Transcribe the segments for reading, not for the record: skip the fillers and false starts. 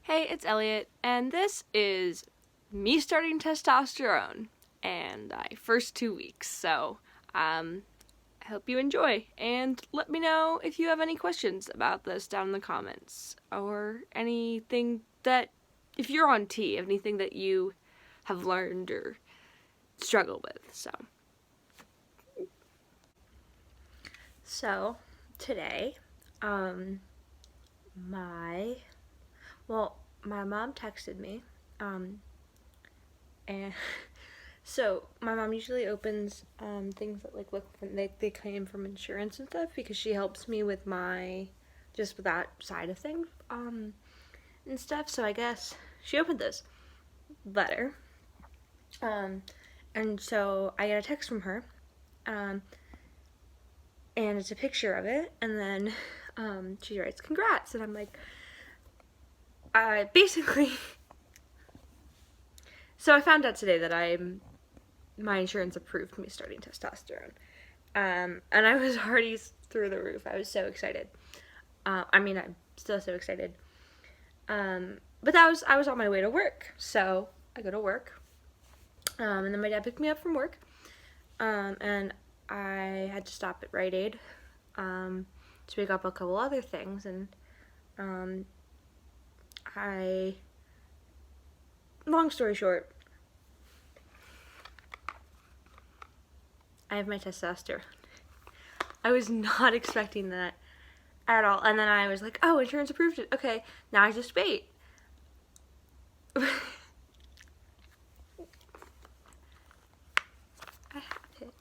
Hey, it's Elliot, and this is me starting testosterone and my first 2 weeks. So, I hope you enjoy, and let me know if you have any questions about this down in the comments, or anything that, if you're on T, anything that you have learned or struggle with. So today, my mom texted me, and so my mom usually opens things that look they claim from insurance and stuff, because she helps me with with that side of things and stuff. So I guess she opened this letter, and so I get a text from her, and it's a picture of it, and then she writes congrats, and I'm like, basically. So I found out today that my insurance approved me starting testosterone. And I was already through the roof. I was so excited. I'm still so excited. But I was on my way to work. So I go to work. And then my dad picked me up from work. And I had to stop at Rite Aid to pick up a couple other things. And long story short, I have my testosterone. I was not expecting that at all. And then I was like, oh, insurance approved it. Okay, now I just wait. I have it.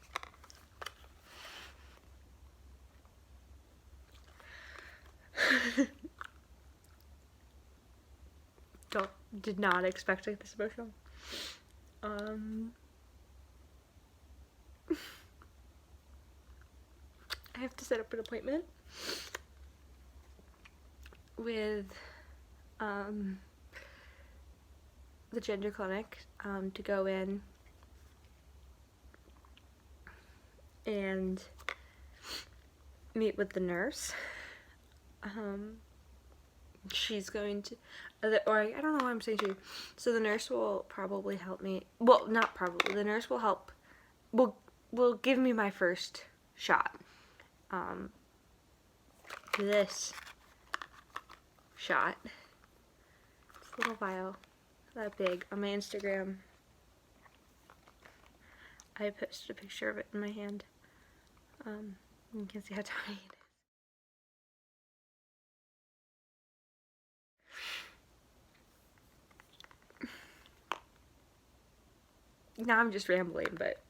Did not expect it this emotional. I have to set up an appointment with the gender clinic to go in and meet with the nurse. She's going to, or I don't know why I'm saying she. So the nurse will probably help me. Well, not probably. The nurse will help. Will give me my first shot. This shot. It's a little vial, that big. On my Instagram, I posted a picture of it in my hand. You can see how tiny it is. Now I'm just rambling, but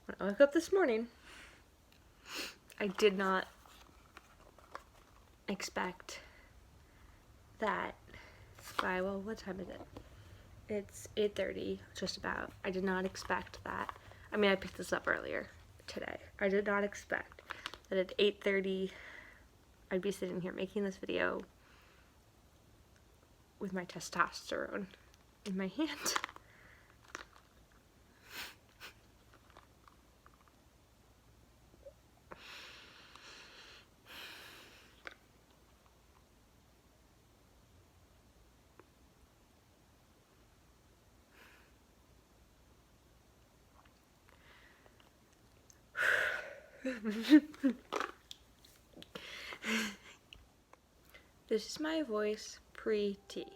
when I woke up this morning, I did not expect that what time is it? It's 8:30, just about. I did not expect that. I picked this up earlier today. I did not expect that at 8:30 I'd be sitting here making this video with my testosterone in my hand. This is my voice pre-tea.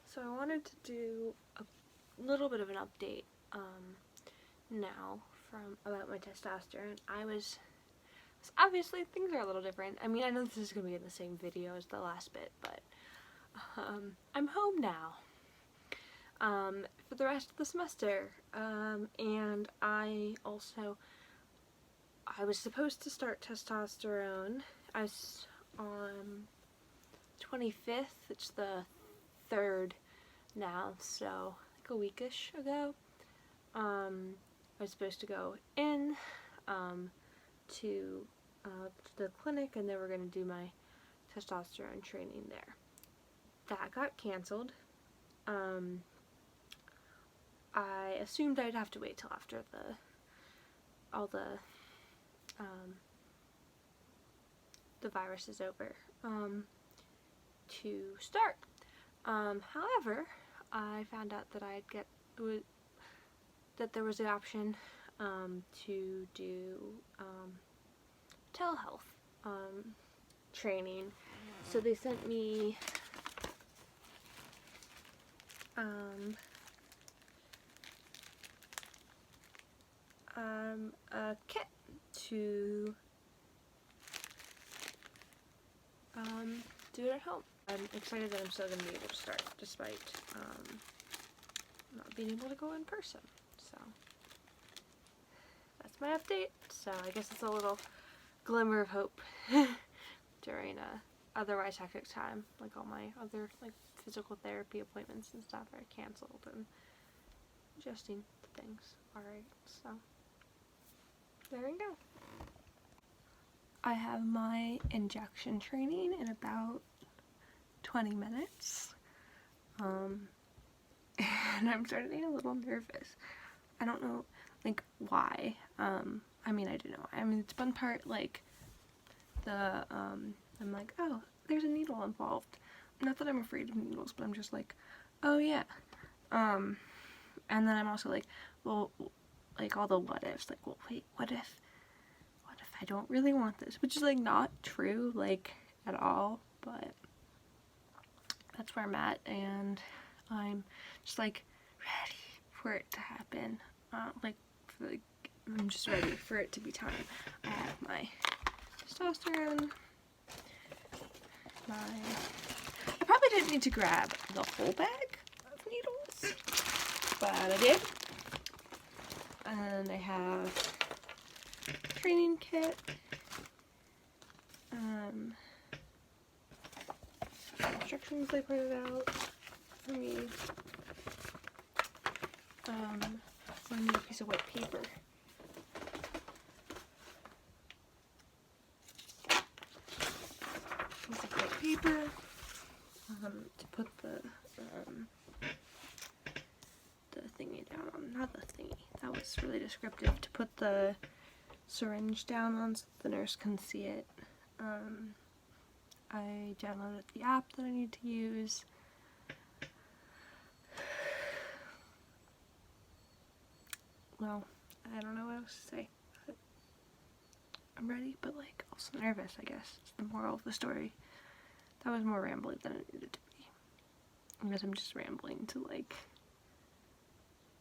So I wanted to do a little bit of an update now about my testosterone. Obviously things are a little different. I know this is going to be in the same video as the last bit, but I'm home now for the rest of the semester, and I was supposed to start testosterone. I was on 25th, it's the 3rd now, so like a weekish ago. I was supposed to go in to the clinic, and they were going to do my testosterone training there. That got canceled. I assumed I'd have to wait till after the virus is over to start. However, I found out that that there was an option to do telehealth training. So they sent me a kit to do it at home. I'm excited that I'm still going to be able to start despite not being able to go in person. So that's my update. So I guess it's a little glimmer of hope during a otherwise hectic time. Like all my other physical therapy appointments and stuff are canceled, and adjusting to things. Alright, so there we go. I have my injection training in about 20 minutes. And I'm starting to get a little nervous. I don't know, why. I mean, I do know why. I mean, it's one part, I'm like, oh, there's a needle involved. Not that I'm afraid of needles, but I'm just like, oh yeah. And then I'm also like, well, all the what ifs, well, wait, what if I don't really want this? Which is, not true, at all, but that's where I'm at, and I'm just, ready for it to happen. I'm just ready for it to be time. I have my testosterone, I probably didn't need to grab the whole bag of needles, but I did. And I have training kit, instructions they printed out for me, I need a piece of white paper. Piece of white paper, to put the thingy down on, not the thingy, that was really descriptive, to put the syringe down on so the nurse can see it. I downloaded the app that I need to use. Well, I don't know what else to say. I'm ready, but also nervous, I guess. It's the moral of the story. That was more rambling than it needed to be. I guess I'm just rambling to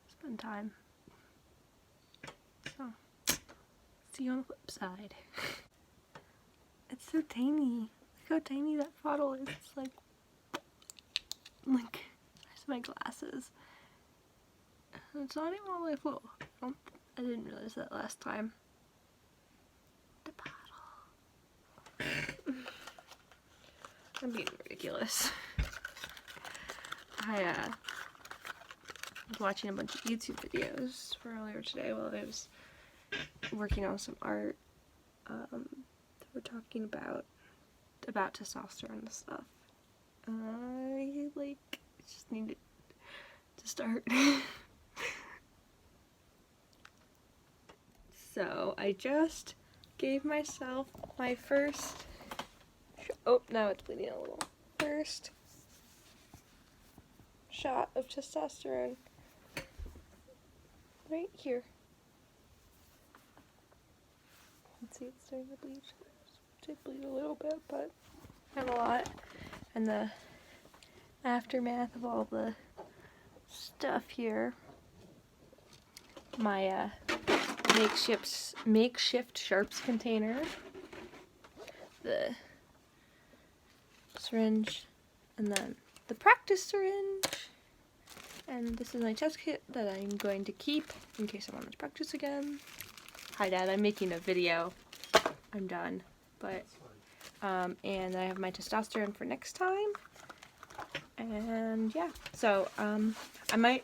spend time. So, see you on the flip side. It's so tiny. Look how tiny that bottle is. It's where's my glasses? It's not even all the way full. I didn't realize that last time. The bottle. I'm being ridiculous. I was watching a bunch of YouTube videos for earlier today while I was working on some art. That were talking about testosterone and stuff. I just needed to start. So I just gave myself my first, oh, now it's bleeding a little, first shot of testosterone right here. Let's see, it's starting to bleed. It did bleed a little bit, but not a lot. And the aftermath of all the stuff here, my makeshift sharps container, the syringe, and then the practice syringe, and this is my test kit that I'm going to keep in case I want to practice again. Hi Dad, I'm making a video. I'm done. But and I have my testosterone for next time. And yeah, so I might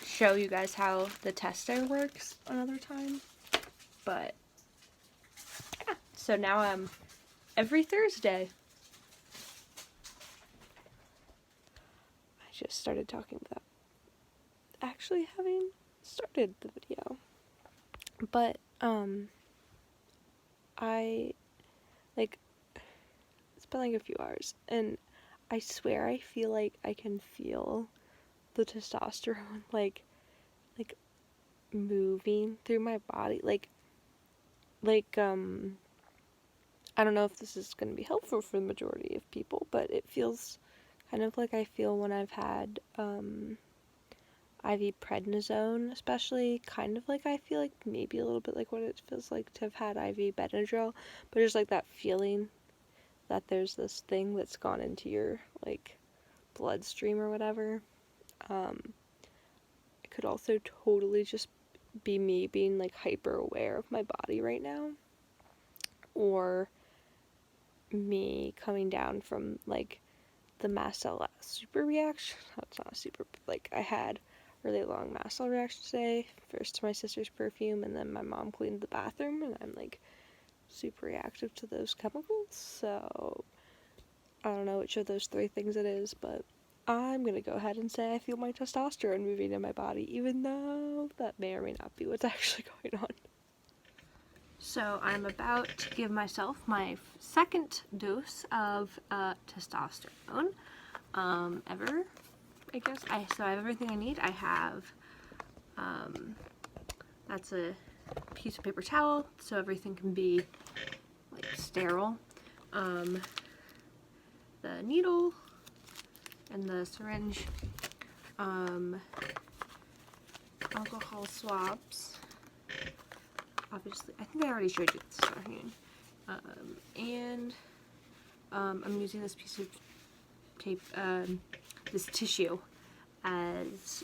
show you guys how the tester works another time. But yeah, so now every Thursday. I just started talking without actually having started the video. But, it's been like a few hours, and I swear I feel like I can feel the testosterone, like moving through my body, I don't know if this is going to be helpful for the majority of people, but it feels kind of like I feel when I've had, IV prednisone, especially, kind of like I feel like maybe a little bit like what it feels like to have had IV Benadryl, but just like that feeling that there's this thing that's gone into your, like, bloodstream or whatever. It could also totally just be me being, like, hyper aware of my body right now, or me coming down from, like, the mast cell super reaction. Oh, it's not super, but, like, I had really long mast cell reaction today, first to my sister's perfume, and then my mom cleaned the bathroom, and I'm, like, super reactive to those chemicals, so I don't know which of those three things it is, but I'm gonna go ahead and say I feel my testosterone moving in my body, even though that may or may not be what's actually going on. So I'm about to give myself my second dose of testosterone ever, I guess. So I have everything I need. I have, that's a piece of paper towel, so everything can be, like, sterile. The needle and the syringe, alcohol swabs. Obviously, I think I already showed you this afternoon. And I'm using this piece of tape, this tissue, as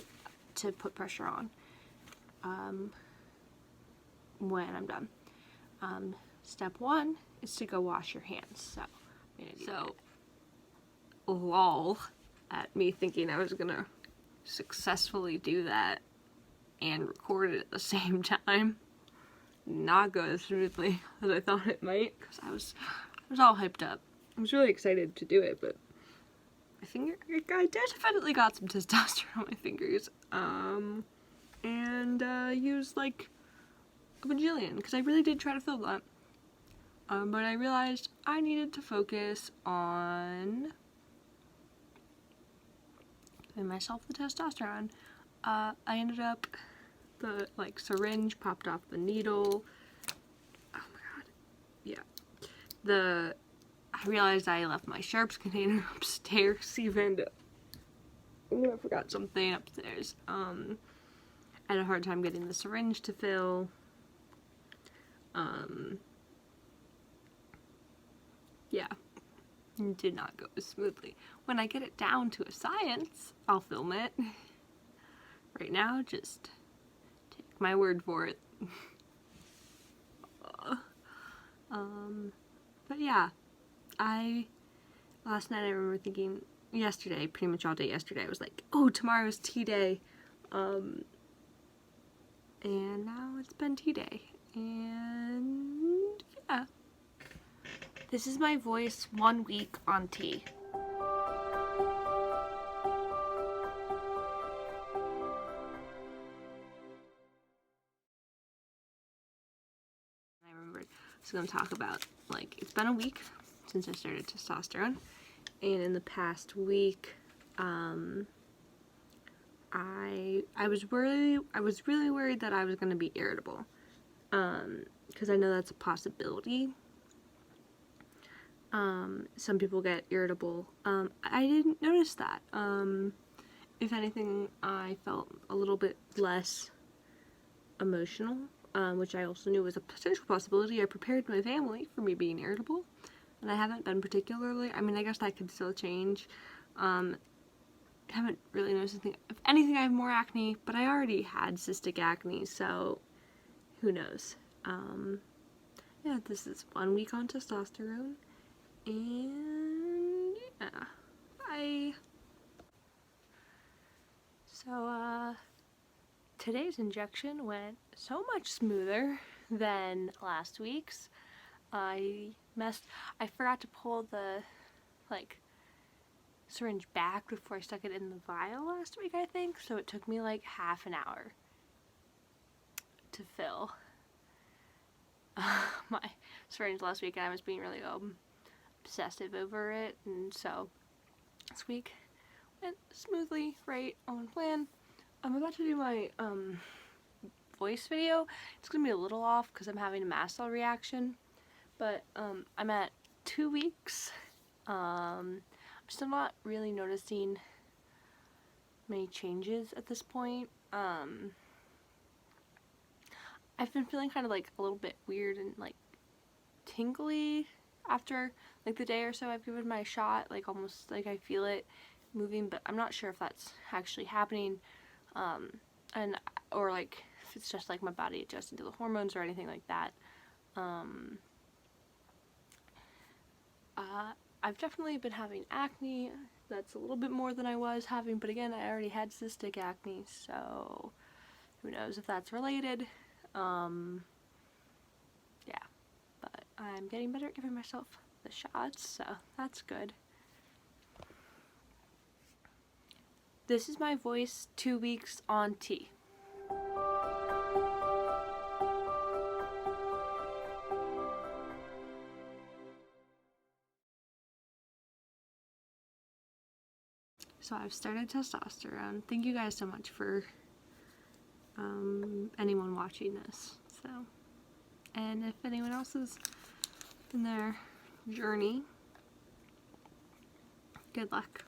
to put pressure on when I'm done. Step one is to go wash your hands. So lol at me thinking I was gonna successfully do that and record it at the same time. Not go as smoothly as I thought it might, because I was all hyped up. I was really excited to do it, but my finger, I definitely got some testosterone on my fingers, and used like a bajillion, because I really did try to film that, but I realized I needed to focus on giving myself the testosterone. I ended up, the, like, syringe popped off the needle. Oh my god. Yeah. I realized I left my sharps container upstairs even. I forgot something upstairs. I had a hard time getting the syringe to fill. Yeah. It did not go as smoothly. When I get it down to a science, I'll film it. Right now, just take my word for it. But yeah, last night I remember thinking, yesterday, pretty much all day yesterday, I was like, oh, tomorrow's tea day, and now it's been tea day, and yeah. This is my voice 1 week on tea. I remembered I was going to talk about, like, it's been a week since I started testosterone, and in the past week, I was really worried that I was going to be irritable, because I know that's a possibility. Some people get irritable. I didn't notice that. If anything, I felt a little bit less emotional, which I also knew was a potential possibility. I prepared my family for me being irritable, and I haven't been particularly. I mean, I guess that could still change. I haven't really noticed anything. If anything, I have more acne, but I already had cystic acne, so who knows. Yeah, this is 1 week on testosterone. And yeah, bye. So, today's injection went so much smoother than last week's. I forgot to pull the, like, syringe back before I stuck it in the vial last week, I think. So it took me like half an hour to fill my syringe last week, and I was being really obsessive over it, and so this week went smoothly, right on plan. I'm about to do my voice video. It's gonna be a little off because I'm having a mast cell reaction, but I'm at 2 weeks. I'm still not really noticing many changes at this point. I've been feeling kind of like a little bit weird and like tingly after like the day or so I've given my shot, like almost like I feel it moving, but I'm not sure if that's actually happening, and or like if it's just like my body adjusting to the hormones or anything like that. I've definitely been having acne. That's a little bit more than I was having, but again, I already had cystic acne, so who knows if that's related. Yeah, but I'm getting better at giving myself the shots, so that's good. This is my voice 2 weeks on T. So I've started testosterone. Thank you guys so much for anyone watching this. So, and if anyone else is in their journey, good luck.